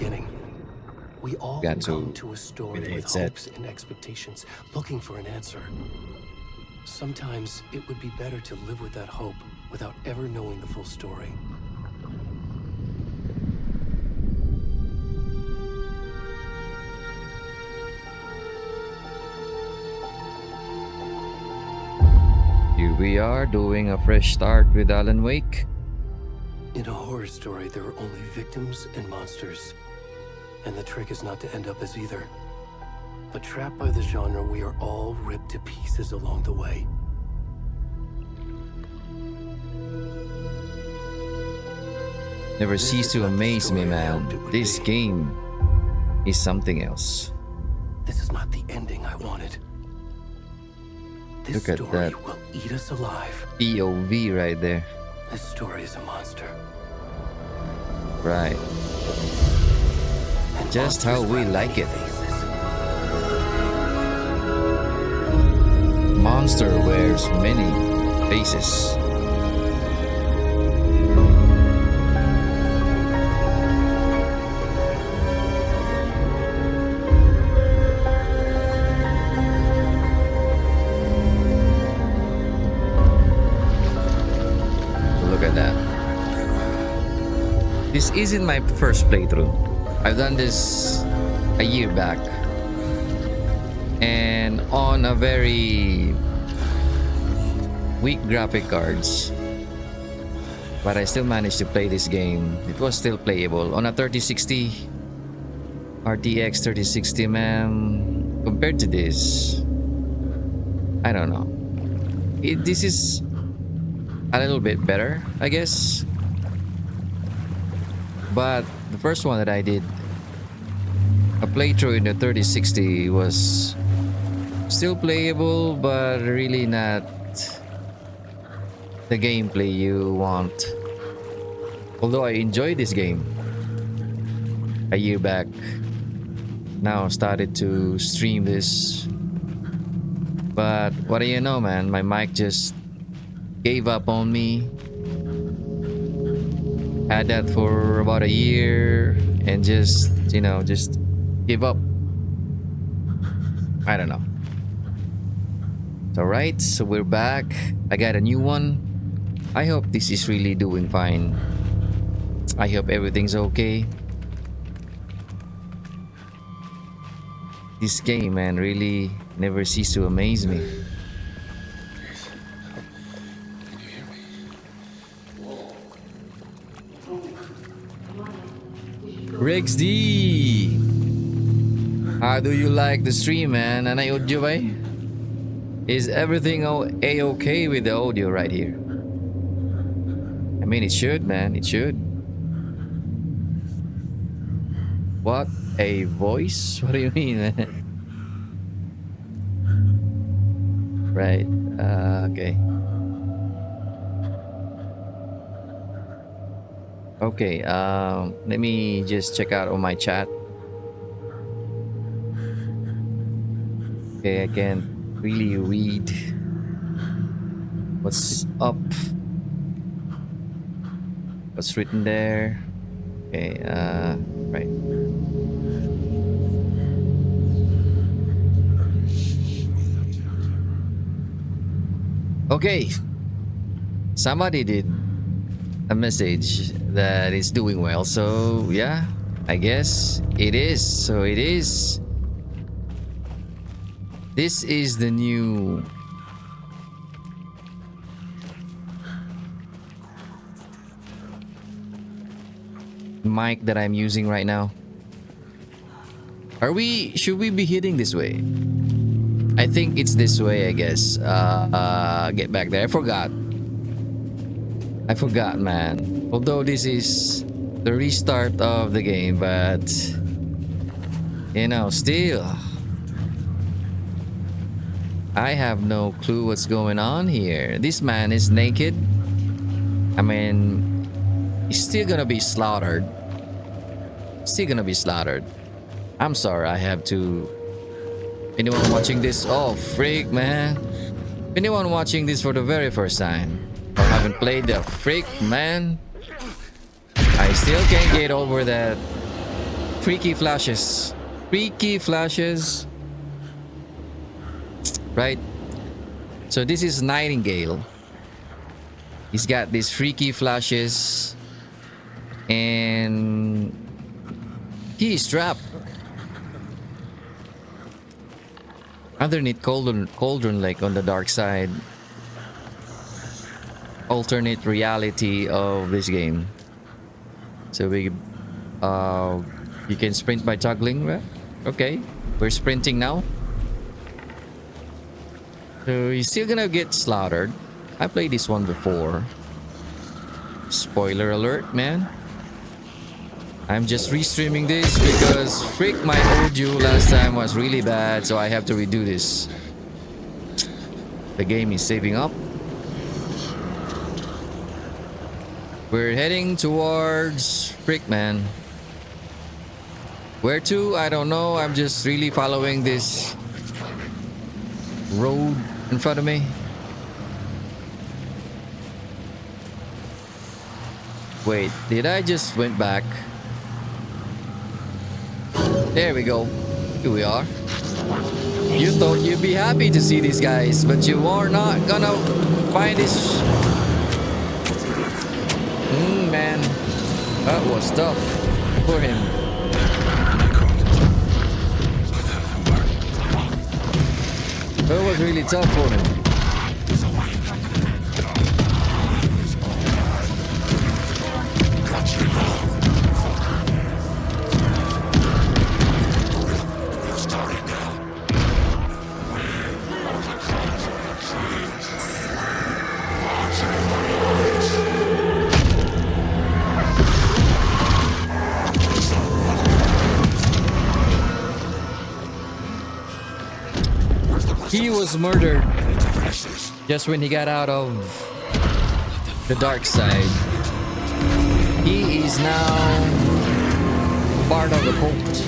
beginning. We all Got to come to a story with it with said. hopes and expectations, looking for an answer. Sometimes it would be better to live with that hope without ever knowing the full story. Here we are doing a fresh start with Alan Wake. In a horror story, there are only victims and monsters. And the trick is not to end up as either. But trapped by the genre, we are all ripped to pieces along the way. Never This cease is to not the amaze me, story I man. hoped it would This be. game is something else. This is not the ending I wanted. This Look at story that. will eat us alive. POV right there. This story is a monster. Right. And Just how monsters we wear like many it. faces. Monster wears many faces. Look at that. This isn't my first playthrough. I've done this a year back. And on a very weak graphic cards. But I still managed to play this game. It was still playable on a 3060 RTX 3060, man. Compared to this, I don't know. This is a little bit better, I guess. But the first one that I did, a playthrough in the 3060, was still playable, but really not the gameplay you want. Although I enjoyed this game a year back, now started to stream this. But what do you know, man? My mic just gave up on me. Had that for about a year and just, just give up. I don't know. It's alright, so we're back. I got a new one. I hope this is really doing fine. I hope everything's okay. This game, man, really never ceases to amaze me. Rex D, how do you like the stream, man? Nanood nyo ba? Is everything a-okay with the audio right here? I mean, it should, man. It should. What a voice? What do you mean, man? Right. Okay. Okay. Let me just check out on my chat. Okay, I can't really read what's up. What's written there? Okay. Right. Okay. Somebody did a message that it's doing well, so yeah, I guess it is. So it is. This is the new mic that I'm using right now. Should we be hitting this way? I think it's this way, I guess. Get back there. I forgot, man. Although this is the restart of the game, but still, I have no clue what's going on here. This man is naked. I mean, he's still gonna be slaughtered. I'm sorry, I have to. Anyone watching this? Oh, freak, man. Anyone watching this for the very first time or haven't played the freak, man, I still can't get over that freaky flashes. Freaky flashes. Right? So this is Nightingale. He's got these freaky flashes. And he is trapped underneath Cauldron Lake on the dark side. Alternate reality of this game. So we you can sprint by toggling, right? Okay, we're sprinting now. So he's still gonna get slaughtered. I played this one before. Spoiler alert, man. I'm just restreaming this because freak, my audio last time was really bad, so I have to redo this. The game is saving up. We're heading towards Frick, man. Where to? I don't know. I'm just really following this road in front of me. Wait, did I just went back? There we go. Here we are. You thought you'd be happy to see these guys, but you are not gonna find this. Man, that was tough for him. That was really tough for him. He was murdered just when he got out of the dark side. He is now part of the cult.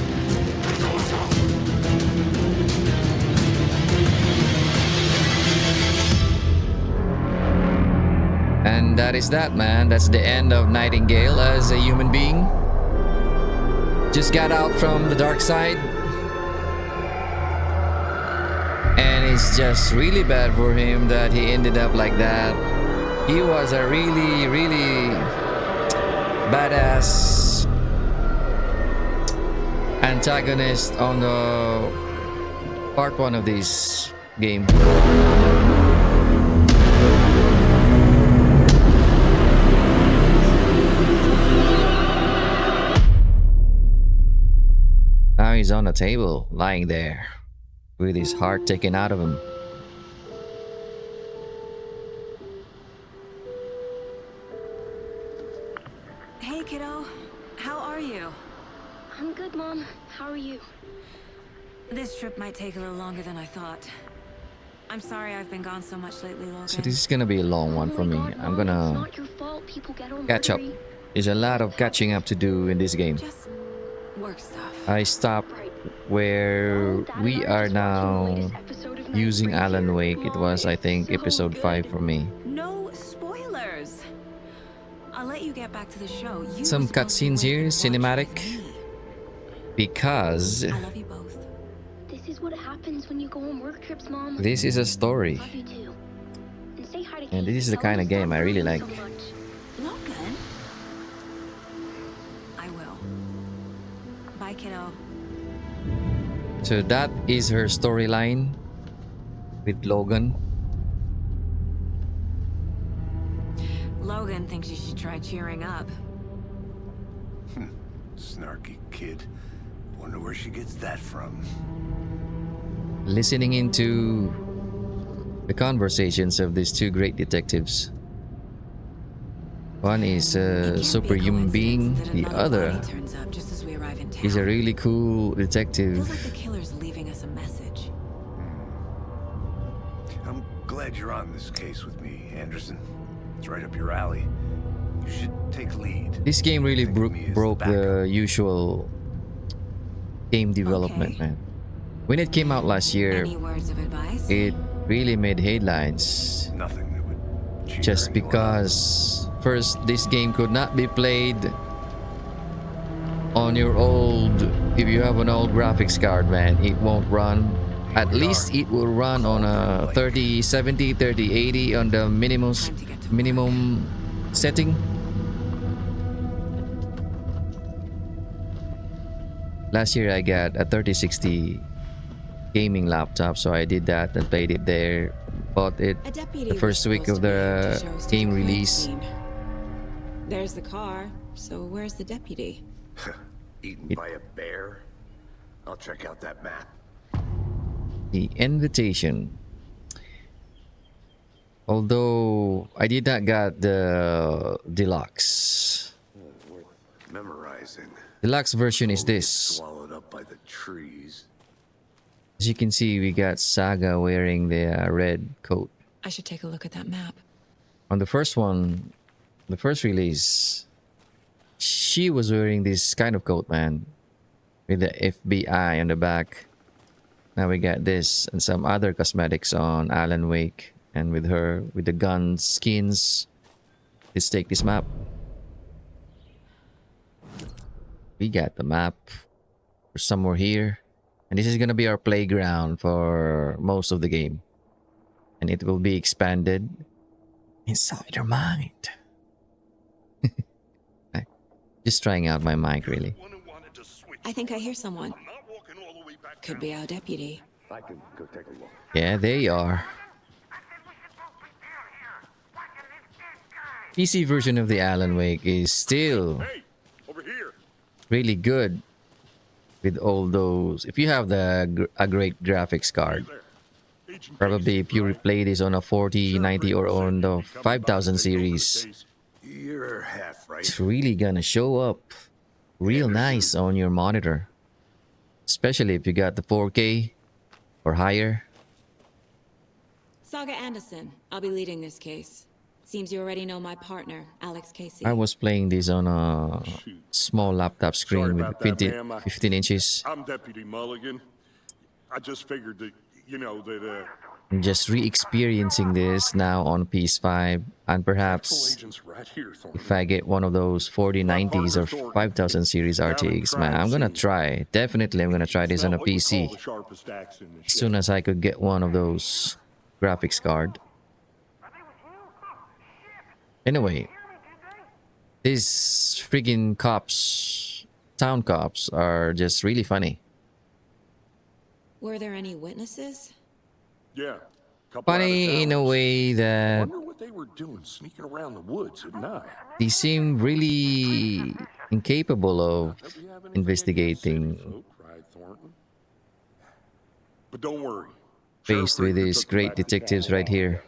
And that is that, man. That's the end of Nightingale as a human being. Just got out from the dark side. And it's just really bad for him that he ended up like that. He was a really, really badass antagonist on the part 1 of this game. Now he's on a table, lying there, with his heart taken out of him. Hey, kiddo. How are you? I'm good, Mom. How are you? This trip might take a little longer than I thought. I'm sorry I've been gone so much lately, Logan. So this is gonna be a long one for me. I'm gonna catch up. There's a lot of catching up to do in this game. Just work stuff. I stopped where we are now using Alan Wake. It was, I think, episode 5 for me. No spoilers. I'll let you get back to the show. You Some were supposed to cutscenes wait here, and watch cinematic, with me. because I love you both. This is what happens when you go on work trips, Mom. this is a story. Love you too. And say hi to And Kate. this is the Tell kind her of game stop I really worrying like. so much. Logan? I will. Bye, kiddo. So that is her storyline with Logan. Logan thinks you should try cheering up. Snarky kid. Wonder where she gets that from. Listening into the conversations of these two great detectives. One is It a can't superhuman be a being, coincidence that the another other body turns up just as we arrive in town. is a really cool detective. Feels like the killer's leaving us a message. I'm glad you're on this case with me, Anderson. It's right up your alley. You should take lead. This game really Think of me as broke backup. the usual game development, Okay. man. When it came out last year, Any words of advice? it really made headlines. Nothing that would cheer Just anyone up. because, first, this game could not be played on your old, if you have an old graphics card, man, it won't run. At least it will run on a 3070, 3080 on the minimum setting. Last year I got a 3060 gaming laptop, so I did that and played it there. Bought it A deputy the first was week of supposed to be here to the show us to game the crime release. scene. There's the car, so where's the deputy? Eaten by a bear? I'll check out that map. The invitation. Although I did not get the deluxe. Worth memorizing. Deluxe version is Slowly this. Swallowed up by the trees. As you can see, we got Saga wearing the red coat. I should take a look at that map. On the first one, the first release, she was wearing this kind of coat, man, with the FBI on the back. Now we got this and some other cosmetics on Alan Wake, and with her with the gun skins. Let's take this map. We got the map. We're somewhere here, and this is gonna be our playground for most of the game, and it will be expanded inside your mind. Just trying out my mic, really. I think I hear someone. Could be our deputy. I can go take a look. Yeah, they are. PC version of the Alan Wake is still really good with all those. If you have a great graphics card, probably if you replay this on a 4090 or on the 5000 series, You're half right. it's really gonna show up real nice on your monitor, especially if you got the 4K or higher. Saga Anderson, I'll be leading this case. Seems you already know my partner, Alex Casey. I was playing this on a small laptop screen with about that, 20, ma'am. 15 inches. I'm Deputy Mulligan. I just figured that, I'm just re-experiencing this now on PS5, and perhaps agent's right here, Thornton. if I get one of those 4090s or 5000 series RTX, man, I'm gonna try. Definitely, I'm gonna try this on a Not what you call PC the sharpest axe in the as soon as I could get one of those graphics card. Anyway, these freaking cops, town cops, are just really funny. Were there any witnesses? Yeah. Couple Funny in a out-of-towners. way that Wonder what they were doing sneaking around the woods at night. they seem really incapable of Hope you have anything investigating, against city folk, cried Thornton. But don't worry. faced Sheriff with Reaper these took them great back to detectives town. right here.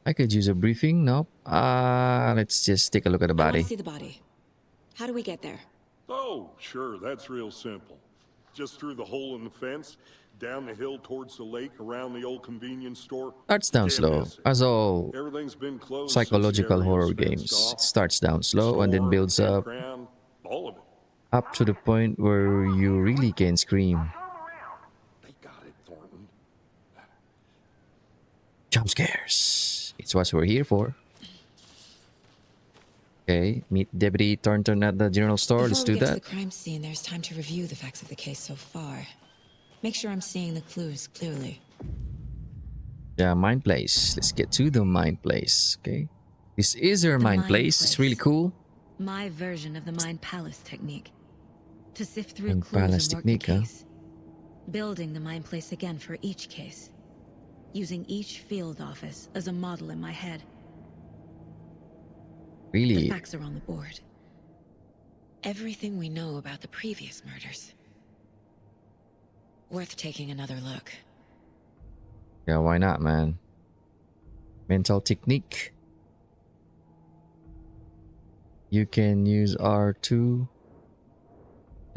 I could use a briefing. Nope. Let's just take a look at the I want body. to see the body. How do we get there? Oh, sure, that's real simple. Just through the hole in the fence, down the hill towards the lake, around the old convenience store. Starts down Damn slow, messy. as all Everything's been closed since the psychological area horror was fenced games. off. It starts down slow and then Store, builds up campground, all of it. up to the point where you really can scream. They got it, Thornton. Jump scares. It's what we're here for. Okay, meet Deputy Thornton at the general store. Let's Before do we get that. to the crime scene, there's time to review the facts of the case so far. Make sure I'm seeing the clues clearly. Yeah, Mind Place. Let's get to the Mind Place. Okay, this is our The Mind Mind Place. It's really Place. cool. My version of the Mind Palace technique. To sift through Mind clues Palace and work technique, the huh? case. Building the Mind Place again for each case. Using each field office as a model in my head. The Really, facts are on the board. Everything we know about the previous murders. Worth taking another look. yeah. Why not, man? Mental technique. You can use R2 to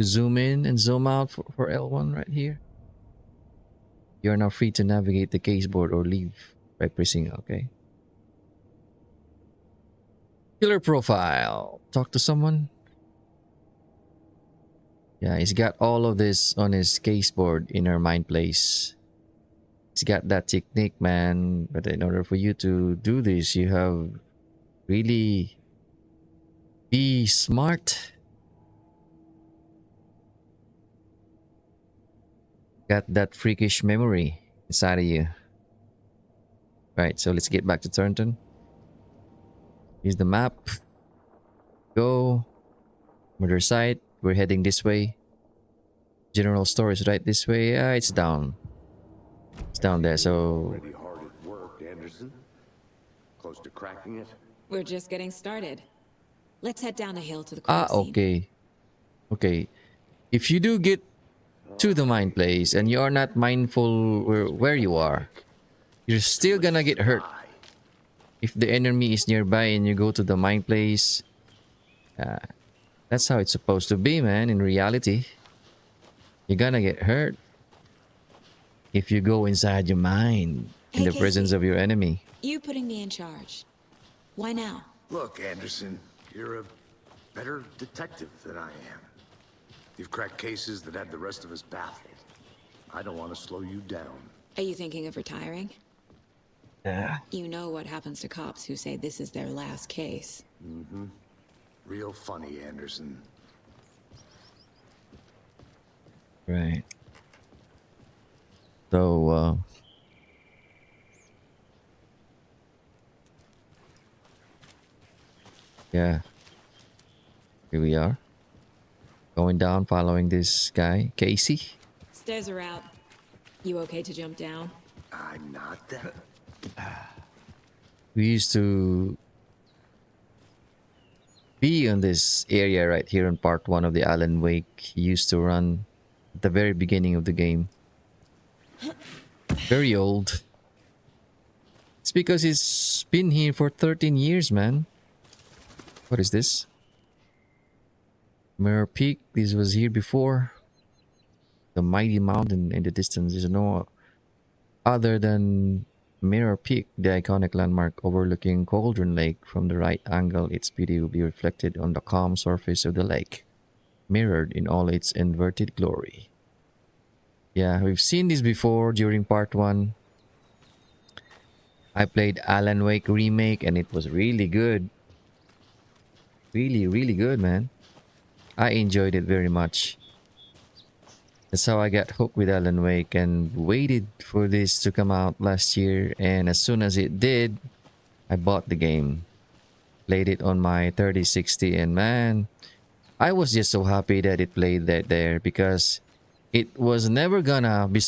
zoom in and zoom out for L1 right here. You are now free to navigate the caseboard or leave by pressing OK. Killer profile. Talk to someone. Yeah, he's got all of this on his caseboard in our Mind Place. He's got that technique, man. But in order for you to do this, you have really be smart. Got that freakish memory inside of you. Right, so let's get back to Thornton. Here's the map. Go. Murder site. We're heading this way. General store is right this way. Yeah, it's down. It's down there, so... Already hard at work, Anderson. Close to cracking it. We're just getting started. Let's head down the hill to the crime scene. okay. Okay. If you do get to the mine place and you are not mindful where you are, you're still gonna get hurt. If the enemy is nearby and you go to the mine place, that's how it's supposed to be, man. In reality, you're gonna get hurt if you go inside your mine in Hey, the presence Casey. of your enemy. You putting me in charge. Why now? Look, Anderson, you're a better detective than I am. You've cracked cases that had the rest of us baffled. I don't want to slow you down. Are you thinking of retiring? Yeah. You know what happens to cops who say this is their last case. Real funny, Anderson. Right. So, yeah. Here we are. Going down, following this guy, Casey. Stairs are out. You okay to jump down? I'm not that. We used to be on this area right here in part 1 of the Alan Wake. He used to run at the very beginning of the game. Very old. It's because it's been here for 13 years, man. What is this? Mirror Peak. This was here before. The mighty mountain in the distance is no other than Mirror Peak, the iconic landmark overlooking Cauldron Lake. From the right angle, its beauty will be reflected on the calm surface of the lake, mirrored in all its inverted glory. Yeah, we've seen this before during part 1. I played Alan Wake Remake and it was really good. Really, really good, man. I enjoyed it very much. That's how I got hooked with Alan Wake and waited for this to come out last year. And as soon as it did, I bought the game. Played it on my 3060 and man, I was just so happy that it played that there because it was never gonna be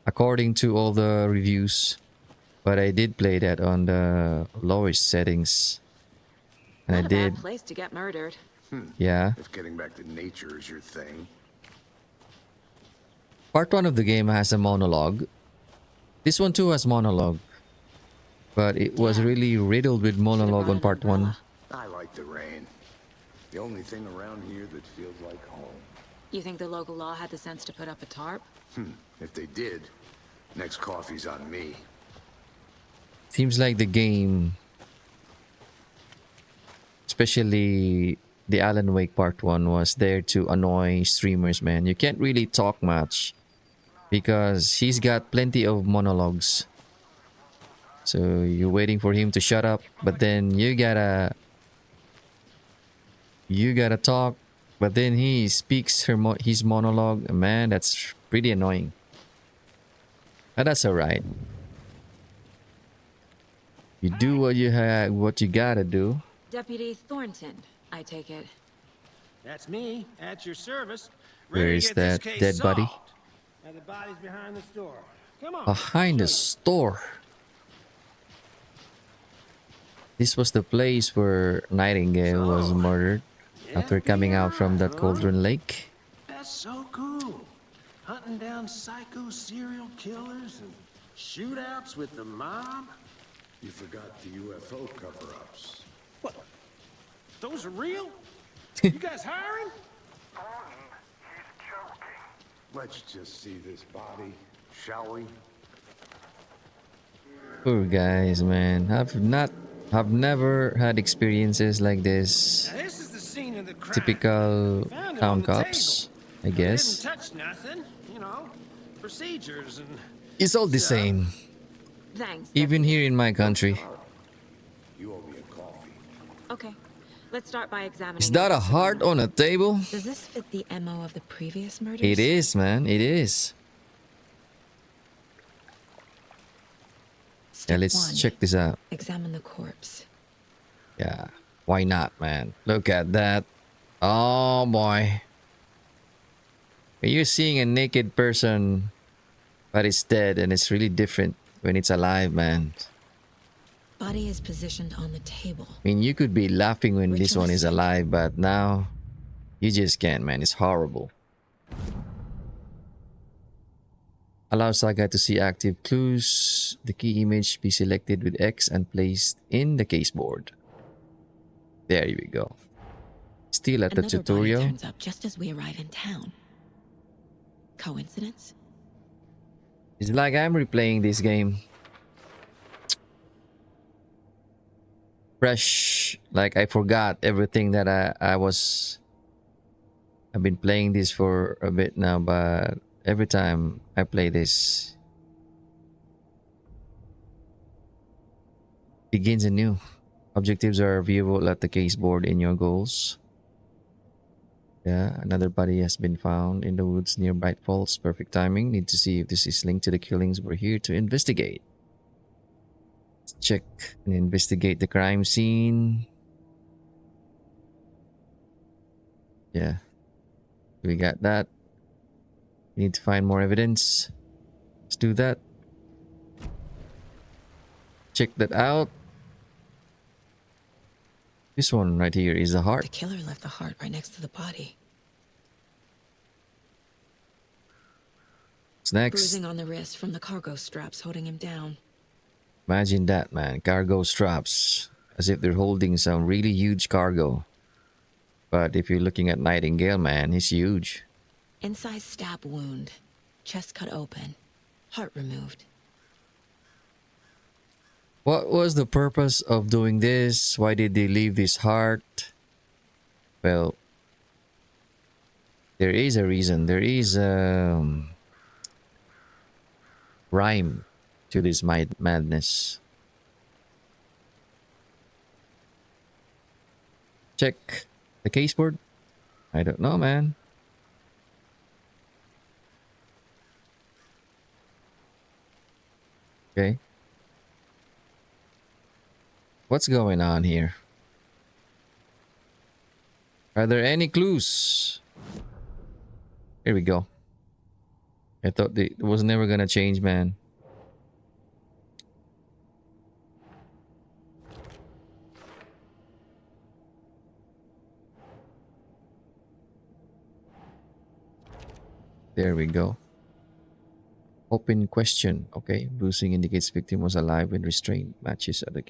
according to all the reviews. But I did play that on the lowest settings. And Not I a did. bad place to get murdered. Yeah. If getting back to nature is your thing. Part 1 of the game has a monologue. This one too has monologue. But it was really riddled with monologue on part 1. I like the rain. The only thing around here that feels like home. You think the local law had the sense to put up a tarp? If they did, next coffee's on me. Seems like the game, especially the Alan Wake Part 1, was there to annoy streamers, man. You can't really talk much because he's got plenty of monologues. So you're waiting for him to shut up, but then you gotta talk, but then he speaks his monologue. Man, that's pretty annoying. But that's alright. You do what you gotta do. Deputy Thornton, I take it. That's me, at your service. Where ready to is get this that case dead body? solved. And the body's behind the store. Come on. Behind the store. This was the place where Nightingale was murdered after coming out from that Cauldron Lake. That's so cool. Hunting down psycho serial killers and shootouts with the mob. You forgot the UFO cover-ups. What? Those are real? You guys hiring? Let's just see this body, shall we? Poor guys, man. I've never had experiences like this. Now, this is the scene of the crime. Typical Found it on town the cops, table. I But guess. Didn't touch nothing, you know. Procedures and It's all the same. Thanks. Even Deputy. here in my country. You owe me a coffee. Okay. Let's start by examining. Is that a evidence heart again. on a table? Does this fit the MO of the previous murders? It is, man. It is. Yeah, Step let's 1. check this out. Examine the corpse. Yeah. Why not, man? Look at that. Oh boy. You're seeing a naked person, but it's dead, and it's really different when it's alive, man. Body is positioned on the table. I mean, you could be laughing when this one is Ritualistic. alive, but now you just can't, man. It's horrible. Allow Saga to see active clues. The key image be selected with X and placed in the caseboard. There you go. Still at the Another tutorial. body turns up just as we arrive in town. Coincidence? It's like I'm replaying this game. Fresh. Like I forgot everything that I've been playing this for a bit now, but every time I play this, begins anew. Objectives are viewable at the caseboard in your goals. Yeah, another body has been found in the woods near Bright Falls. Perfect timing. Need to see if this is linked to the killings. We're here to investigate. Let's check and investigate the crime scene. Yeah. We got that. Need to find more evidence. Let's do that. Check that out. This one right here is a heart. The killer left the heart right next to the body. What's next? Bruising on the wrist from the cargo straps holding him down. Imagine that, man. Cargo straps. As if they're holding some really huge cargo. But if you're looking at Nightingale, man, he's huge. Inside stab wound. Chest cut open. Heart removed. What was the purpose of doing this? Why did they leave this heart? Well, there is a reason. There is a rhyme to this madness. Check the caseboard. I don't know, man. Okay. What's going on here? Are there any clues? Here we go. I thought it was never gonna change, man. There we go. Open question. Okay. Bruising indicates victim was alive when restrained. Matches other.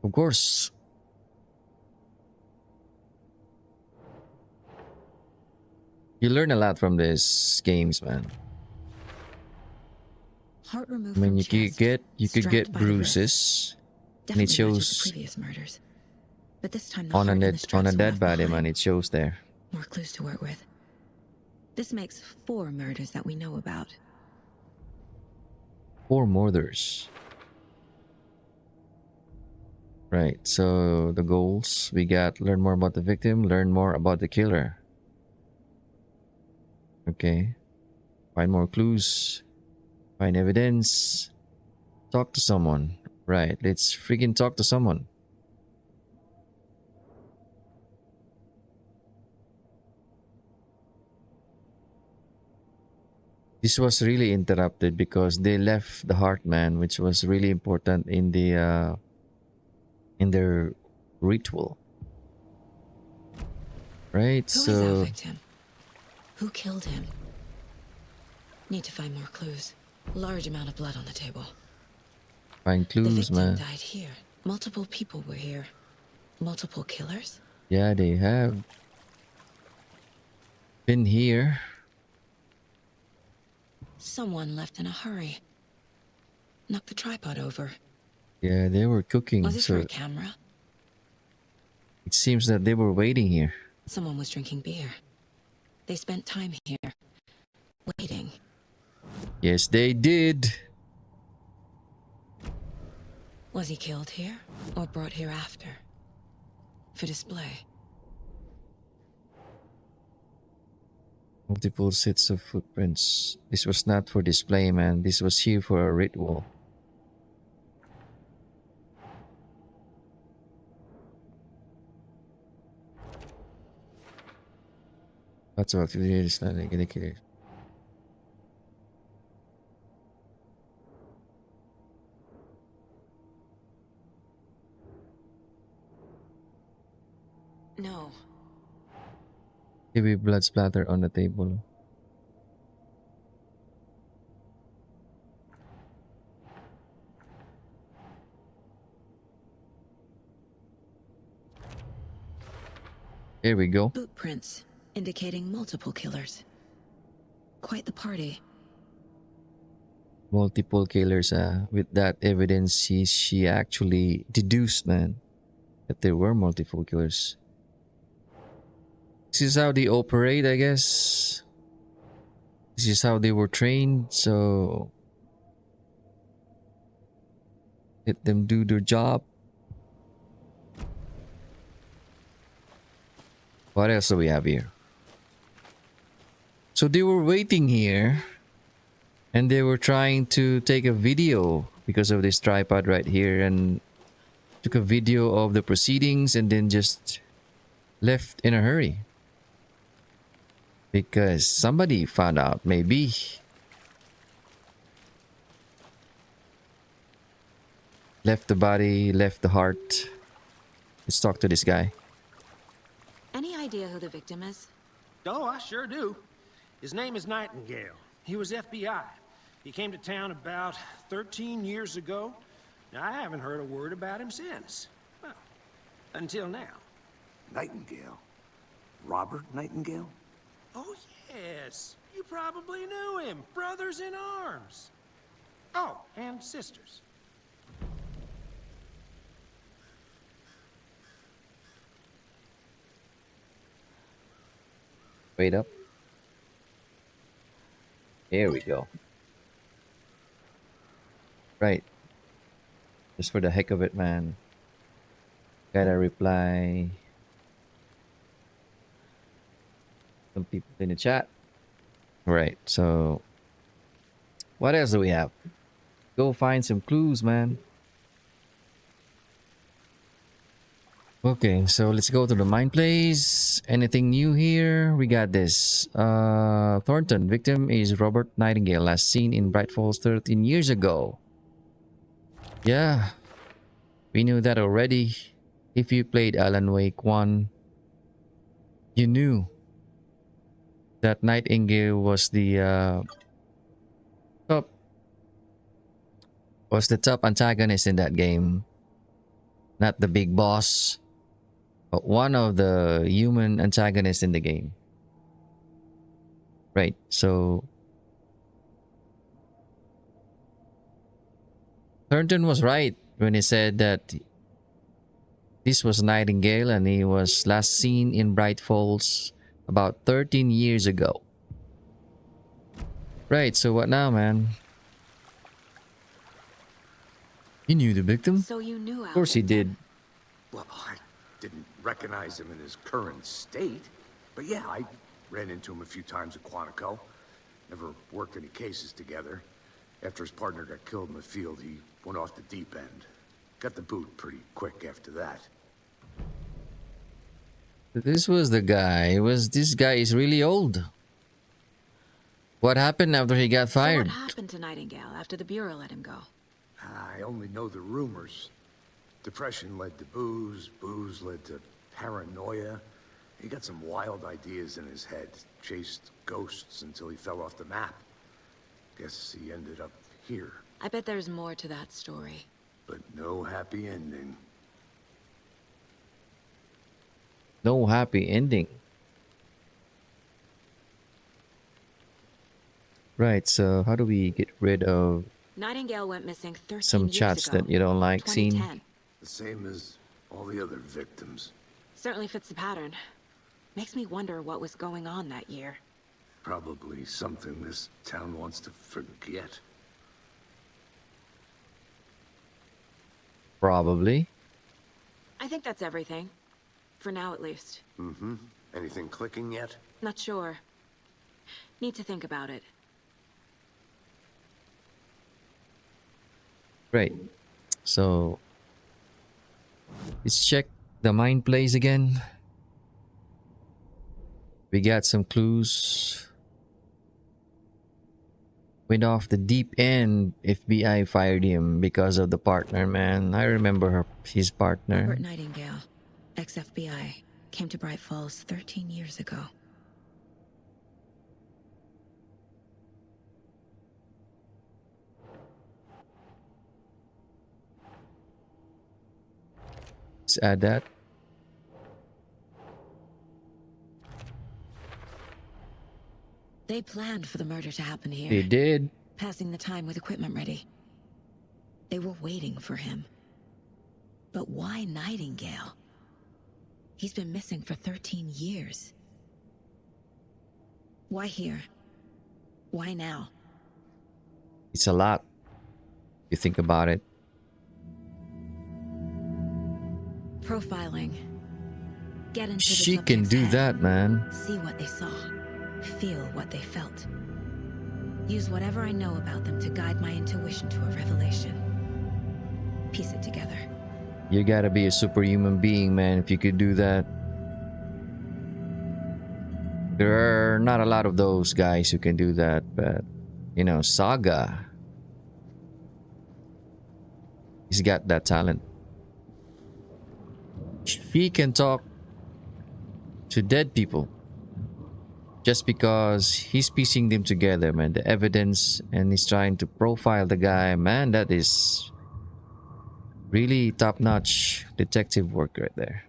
Of course. You learn a lot from these games, man. Heart removed I mean, from you could chest, get strapped get by the bruises, wrist. and it Definitely matches shows the previous murders. But this time the on a heart and the dead straps were dead left body, behind. man. It shows there. More clues to work with. This makes 4 murders that we know about. 4 murders. Right. So the goals we got: learn more about the victim, learn more about the killer. Okay. Find more clues. Find evidence. Talk to someone. Right. Let's freaking talk to someone. This was really interrupted because they left the heart, man, which was really important in their ritual. Right? Who is our So victim? Who killed him? Need to find more clues. Large amount of blood on the table. find The clues, victim man. died here. Multiple people were here. Multiple killers? Yeah, they have been here. Someone left in a hurry. Knocked the tripod over. Yeah, they were cooking, Was this for so a camera? it seems that they were waiting here. Someone was drinking beer. They spent time here. Waiting. Yes, they did. Was he killed here or brought here after? For display. Multiple sets of footprints. This was not for display, man. This was here for a ritual. Lots of activities like indicated. No. Heavy blood splatter on the table. Here we go. Boot prints indicating multiple killers. Quite the party. Multiple killers. With that evidence, she actually deduced, man, that there were multiple killers. This is how they operate, I guess. This is how they were trained, so let them do their job. What else do we have here? So they were waiting here and they were trying to take a video because of this tripod right here, and took a video of the proceedings and then just left in a hurry. Because somebody found out, maybe. Left the body, left the heart. Let's talk to this guy. Any idea who the victim is? Oh, I sure do. His name is Nightingale. He was FBI. He came to town about 13 years ago. Now, I haven't heard a word about him since. Well, until now. Nightingale? Robert Nightingale? Oh, yes. You probably knew him. Brothers in arms. Oh, and sisters. Wait up. Here we go. Right. Just for the heck of it, man. Gotta reply. Some people in the chat. Right, so what else do we have? Go find some clues, man. Okay, so let's go to the mine place. Anything new here? We got this. Thornton, victim is Robert Nightingale, last seen in Bright Falls 13 years ago. Yeah, we knew that already. If you played Alan Wake 1, you knew that Nightingale was the top antagonist in that game. Not the big boss, but one of the human antagonists in the game. Right, so Thornton was right when he said that this was Nightingale and he was last seen in Bright Falls about 13 years ago. Right, so what now, man? You knew the victim? So you knew Of course he did. Well, I didn't recognize him in his current state. But yeah, I ran into him a few times at Quantico. Never worked any cases together. After his partner got killed in the field, he went off the deep end. Got the boot pretty quick after that. This was the guy. This guy is really old. What happened after he got So fired? what happened to Nightingale after the Bureau let him go? I only know the rumors. Depression led to booze, booze led to paranoia. He got some wild ideas in his head, chased ghosts until he fell off the map. Guess he ended up here, I bet there's more to that story. but no happy ending. No happy ending. Right, so how do we get rid of Nightingale went missing 13 some years chats ago. that you don't like seeing? 2010. The same as all the other victims. Certainly fits the pattern. Makes me wonder what was going on that year. Probably something this town wants to forget. Probably. I think that's everything. For now, at least. Mm-hmm. Anything clicking yet? Not sure. Need to think about it. Great. So let's check the mind plays again. We got some clues. Went off the deep end. FBI fired him because of the partner, man. I remember his partner. Robert Nightingale, ex-FBI, came to Bright Falls 13 years ago. Let's add that. They planned for the murder to happen here. They did. Passing the time with equipment ready. They were waiting for him. But why Nightingale? He's been missing for 13 years. Why here? Why now? It's a lot. You think about it. Profiling. Get into the She can subject's do head. that, man. See what they saw. Feel what they felt. Use whatever I know about them to guide my intuition to a revelation. Piece it together. You gotta be a superhuman being, man, if you could do that. There are not a lot of those guys who can do that, but you know, Saga, he's got that talent. He can talk to dead people just because he's piecing them together, man. The evidence, and he's trying to profile the guy, man. That is really top-notch detective work right there.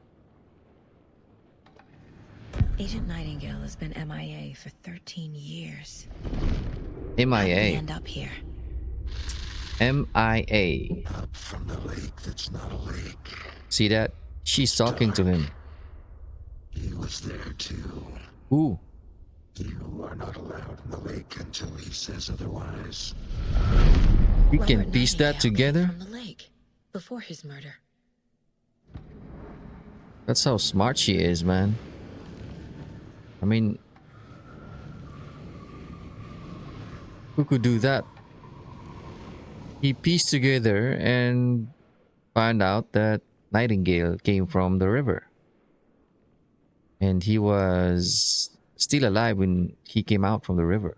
Agent Nightingale has been MIA for 13 years. How did he MIA. end up here? MIA. Up from the lake that's not a lake. See that? She's talking to him. He was there too. Ooh. You are not allowed in the lake until he says otherwise. We can Robert piece that Nightingale came together. from the lake before his murder. That's how smart she is, man. I mean, who could do that? He pieced together and found out that Nightingale came from the river. And he was still alive when he came out from the river.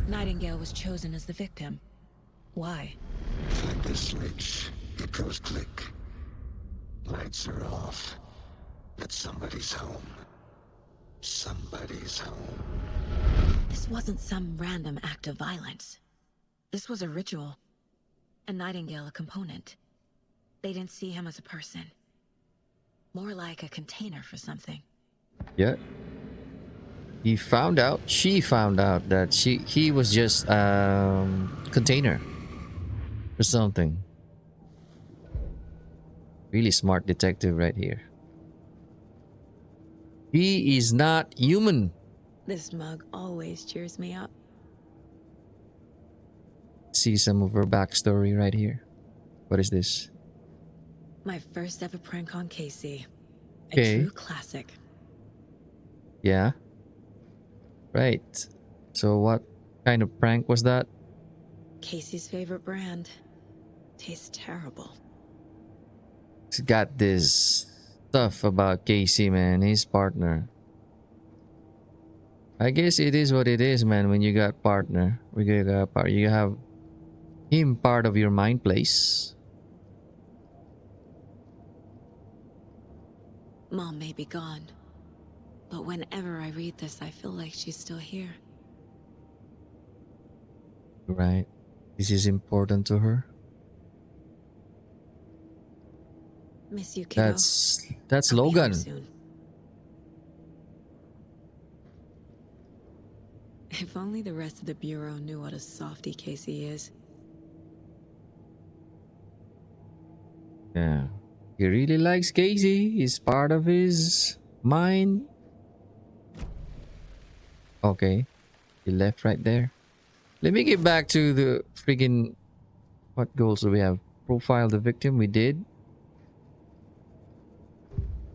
Nightingale was chosen as the victim. Why? Flip the switch. It goes click. Lights are off. But somebody's home. Somebody's home. This wasn't some random act of violence. This was a ritual. And Nightingale a component. They didn't see him as a person. More like a container for something. Yeah. She found out that he was just container for something. Really smart detective right here. He is not human. This mug always cheers me up. See some of her backstory right here. What is this? My first ever prank on Casey. Okay. A true classic. Yeah. Right. So what kind of prank was that? Casey's favorite brand. Tastes terrible. He's got this stuff about Casey, man, his partner. I guess it is what it is, man. When you got partner, you have him part of your mind place. Mom may be gone, but whenever I read this, I feel like she's still here. Right. This is important to her. Miss you, kiddo. That's I'll be home Logan. soon. If only the rest of the Bureau knew what a softy Casey is. Yeah. He really likes Casey. He's part of his mind. Okay. He left right there. Let me get back to the freaking... What goals do we have? Profile the victim. We did.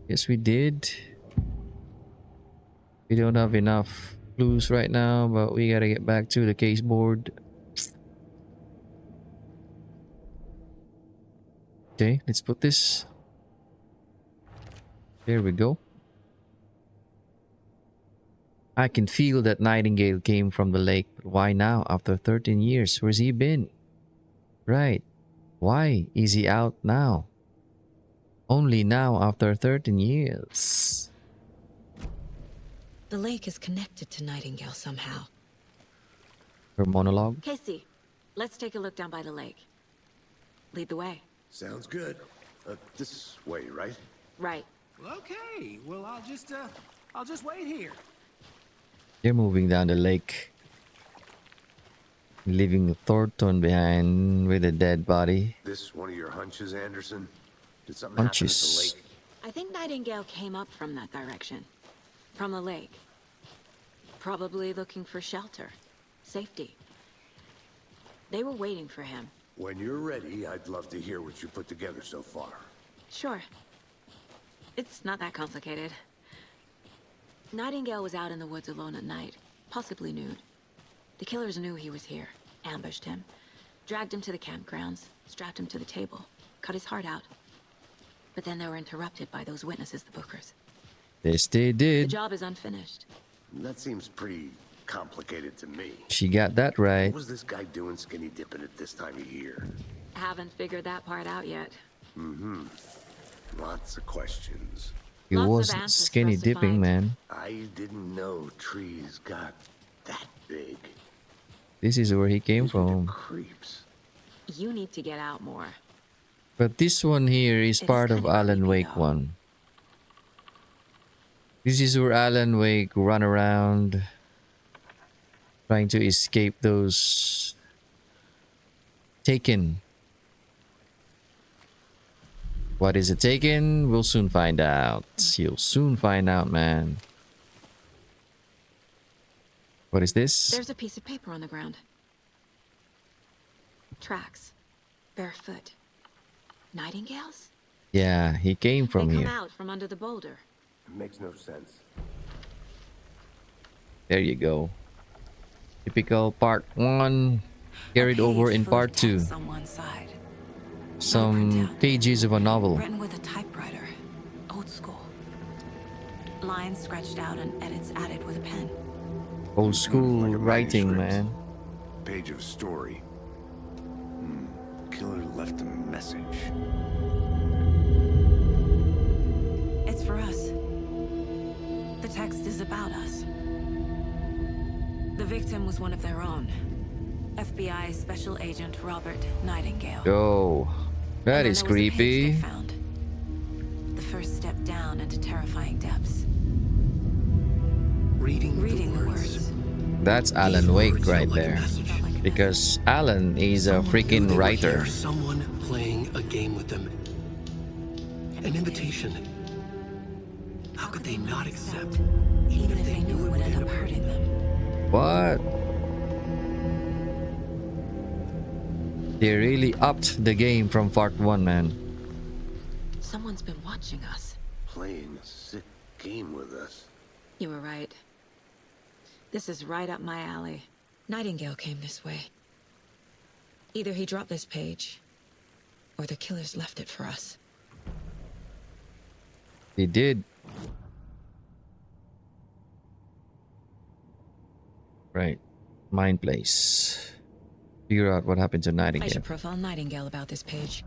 Yes, we did. We don't have enough clues right now, but we gotta get back to the case board. Okay, let's put this. There we go. I can feel that Nightingale came from the lake, but why now? After 13 years, where's he been? Right. Why is he out now? Only now after 13 years. The lake is connected to Nightingale somehow. Her monologue. Casey, let's take a look down by the lake. Lead the way. Sounds good. This way, right? Right. Okay, well, I'll just wait here. They're moving down the lake, leaving Thornton behind with a dead body. This one of your hunches, Anderson? Did something Hunches. happen at the lake? I think Nightingale came up from that direction. From the lake. Probably looking for shelter. Safety. They were waiting for him. When you're ready, I'd love to hear what you put together so far. Sure. It's not that complicated. Nightingale was out in the woods alone at night, possibly nude. The killers knew he was here, ambushed him, dragged him to the campgrounds, strapped him to the table, cut his heart out. But then they were interrupted by those witnesses, the Bookers. Yes, they The did. job is unfinished. That seems pretty complicated to me. She got that right. What was this guy doing skinny dipping at this time of year? Haven't figured that part out yet. Lots of questions. He Lots of was answers for skinny us to dipping, find. man. I didn't know trees got that big. This is where he came Gives me the from. creeps. You need to get out more. But this one here is It is part of kinda Alan creepy, Wake though. 1. This is where Alan Wake run around trying to escape those taken. What is it taken? We'll soon find out. You'll soon find out, man. What is this? There's a piece of paper on the ground. Tracks. Barefoot. Nightingales? Yeah, he came from they come here. out from under the boulder. It makes no sense. There you go. Typical part 1 carried A over page in full part of 2. text on one side. Some printout. pages of a novel. Written with a typewriter. Old school. Lines scratched out and edits added with a pen. Old school Like a writing, manuscript. man. Page of story. Killer left a message. It's for us. The text is about us. The victim was one of their own. FBI Special Agent Robert Nightingale. Yo, that And then is there was a page creepy. they found. The first step down into terrifying depths. Reading Reading the the words. words. That's These Alan Wake words right felt like a there. message. Felt like a Because Alan is a Someone knew freaking they were writer. here, someone playing a game with them. An invitation. How could they not accept? even if they knew it would end up hurting them. What? They really upped the game from part 1, man. Someone's been watching us. Playing a sick game with us. You were right. This is right up my alley. Nightingale came this way. Either he dropped this page, or the killers left it for us. They did. Right. Mind place. Figure out what happened to I Nightingale. should profile Nightingale about this page.